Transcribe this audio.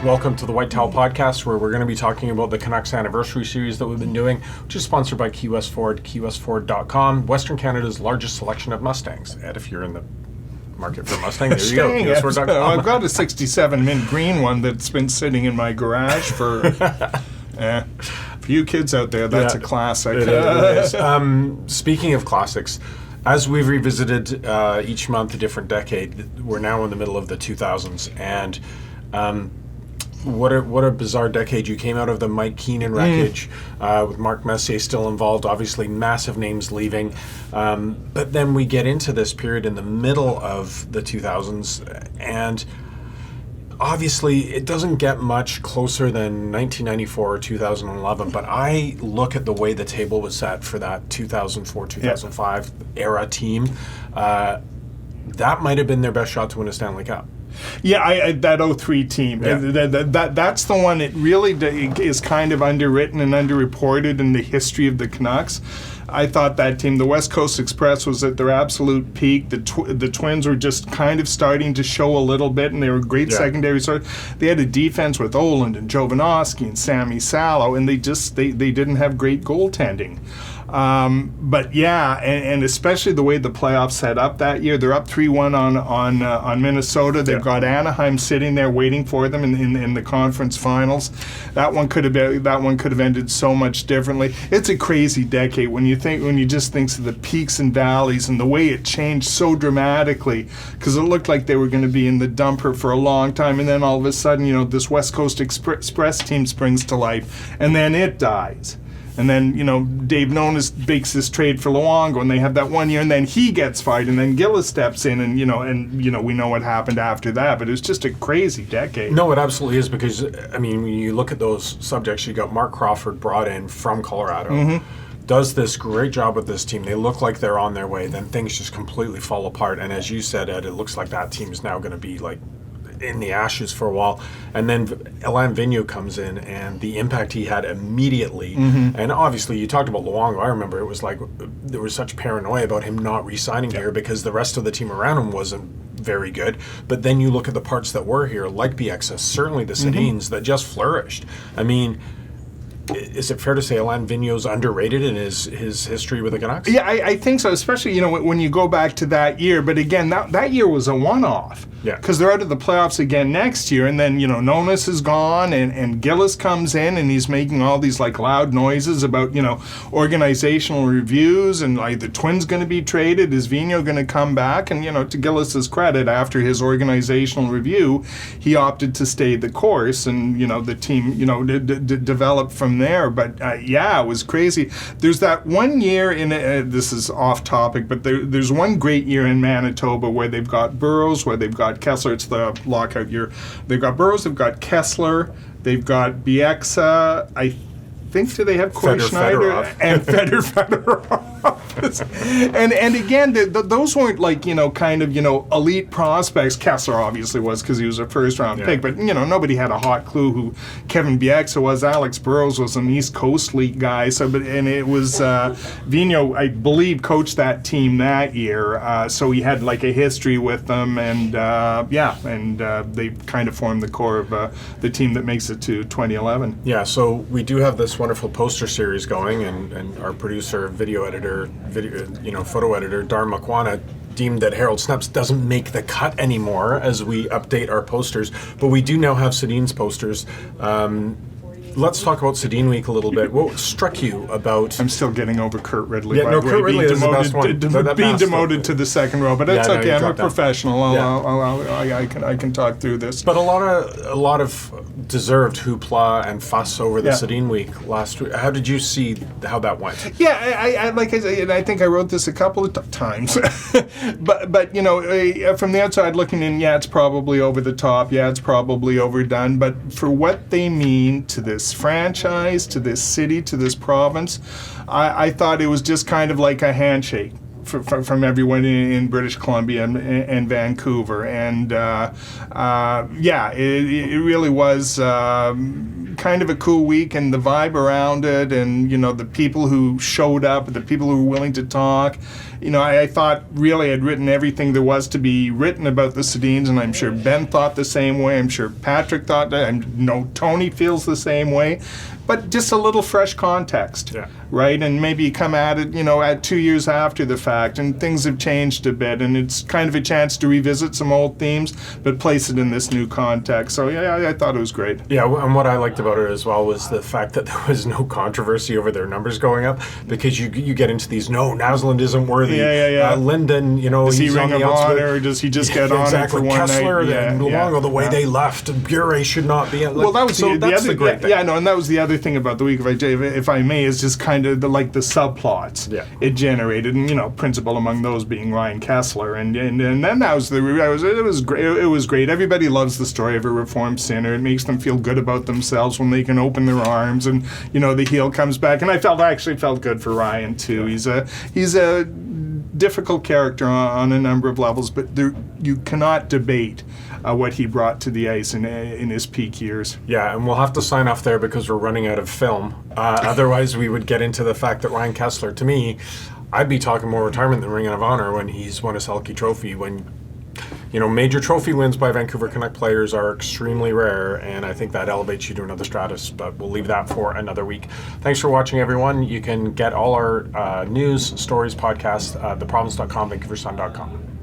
Welcome to the White Towel Podcast, where we're going to be talking about the Canucks Anniversary Series that we've been doing, which is sponsored by Key West Ford, keywestford.com, Western Canada's largest selection of Mustangs. Ed, if you're in the market for Mustang, there you go, keywestford.com. I've got a 67 mint green one that's been sitting in my garage for... For you kids out there, that's a classic. It is. Speaking of classics, as we've revisited each month a different decade, we're now in the middle of the 2000s, and what a bizarre decade. You came out of the Mike Keenan wreckage with Mark Messier still involved, obviously massive names leaving, but then we get into this period in the middle of the 2000s, and obviously, it doesn't get much closer than 1994 or 2011, but I look at the way the table was set for that 2004-2005 era team. That might have been their best shot to win a Stanley Cup. Yeah, that 03 team. Yeah. That's the one that really is kind of underwritten and underreported in the history of the Canucks. I thought that team, the West Coast Express, was at their absolute peak. The Twins were just kind of starting to show a little bit, and they were great secondary. So they had a defense with Oland and Jovanovski and Sammy Salo, and they didn't have great goaltending. But yeah, and especially the way the playoffs set up that year. They're up 3-1 on Minnesota. They've got Anaheim sitting there waiting for them in the conference finals. That one could have ended so much differently. It's a crazy decade when you just think of the peaks and valleys and the way it changed so dramatically, because it looked like they were going to be in the dumper for a long time, and then all of a sudden, this West Coast Express team springs to life, and then it dies. And then, Dave Nonis bakes this trade for Luongo, and they have that 1 year, and then he gets fired, and then Gillis steps in, and we know what happened after that. But it was just a crazy decade. No, it absolutely is, because, when you look at those subjects, you got Mark Crawford brought in from Colorado, does this great job with this team. They look like they're on their way. Then things just completely fall apart. And as you said, Ed, it looks like that team is now going to be like in the ashes for a while. And then Alain Vigneault comes in, and the impact he had immediately. And obviously, you talked about Luongo. I remember it was like there was such paranoia about him not re-signing here because the rest of the team around him wasn't very good. But then you look at the parts that were here, like Bieksa, certainly the Sedins, that just flourished. I mean, is it fair to say Alain Vigneault's underrated in his history with the Canucks? Yeah, I think so, especially, when you go back to that year. But again, that year was a one-off. Yeah. Because they're out of the playoffs again next year, and then, Nonis is gone, and Gillis comes in, and he's making all these, loud noises about, organizational reviews, and, the Twins going to be traded. Is Vigneault going to come back? And, to Gillis's credit, after his organizational review, he opted to stay the course, and, the team, developed from there. But, it was crazy. There's that 1 year this is off topic, but there's one great year in Manitoba where they've got Burrows, where they've got Kessler. It's the lockout year. They've got Burrows, they've got Kessler, they've got Bieksa. I think, do they have Corey Schneider? And Fedorov. and again, those weren't elite prospects. Kessler obviously was, because he was a first-round pick, but nobody had a hot clue who Kevin Bieksa was. Alex Burrows was an East Coast League guy. And it was Vigneault, I believe, coached that team that year. So he had a history with them, and they kind of formed the core of the team that makes it to 2011. Yeah, so we do have this wonderful poster series going, and our producer, photo editor, Dar Makwana, deemed that Harold Snep's doesn't make the cut anymore as we update our posters, but we do now have Sedin's posters. Let's talk about Sedin Week a little bit. What struck you about... I'm still getting over Kurt Ridley. Yeah, Kurt Ridley is the best one. Being demoted to the second row, but that's okay. I'm a professional. I can talk through this. But a lot of deserved hoopla and fuss over the Sedin Week last week. How did you see how that went? Yeah, I think I wrote this a couple of times. but from the outside looking in, it's probably over the top. Yeah, it's probably overdone. But for what they mean to this franchise, to this city, to this province, I thought it was just kind of like a handshake from everyone in British Columbia and Vancouver. And it really was kind of a cool week, and the vibe around it, and the people who showed up, the people who were willing to talk. I thought really I'd written everything there was to be written about the Sedins, and I'm sure Ben thought the same way. I'm sure Patrick thought that. I know Tony feels the same way. But just a little fresh context, right? And maybe you come at it, at 2 years after the fact, and things have changed a bit, and it's kind of a chance to revisit some old themes, but place it in this new context. So I thought it was great. Yeah, and what I liked about it as well was the fact that there was no controversy over their numbers going up, because you get into these, no, Naslund isn't worthy. Linden, does he's he ring on the of outside, honor, or does he just get on exactly. it for one Kessler, night? and Luongo, the way they left, Bure should not be. Well, that was that's the great thing. and that was the other thing about the week, if I may, is just kind of the subplots it generated, and principal among those being Ryan Kessler, and then that was it was great. It was great. Everybody loves the story of a reformed sinner. It makes them feel good about themselves when they can open their arms, and the heel comes back. And I actually felt good for Ryan too. He's a difficult character on a number of levels, but you cannot debate what he brought to the ice in his peak years. Yeah, and we'll have to sign off there because we're running out of film. Otherwise, we would get into the fact that Ryan Kessler, to me, I'd be talking more retirement than Ring of Honor when he's won a Selke Trophy. When major trophy wins by Vancouver Canuck players are extremely rare, and I think that elevates you to another stratus, but we'll leave that for another week. Thanks for watching, everyone. You can get all our news, stories, podcasts at theprovince.com, vancouversun.com.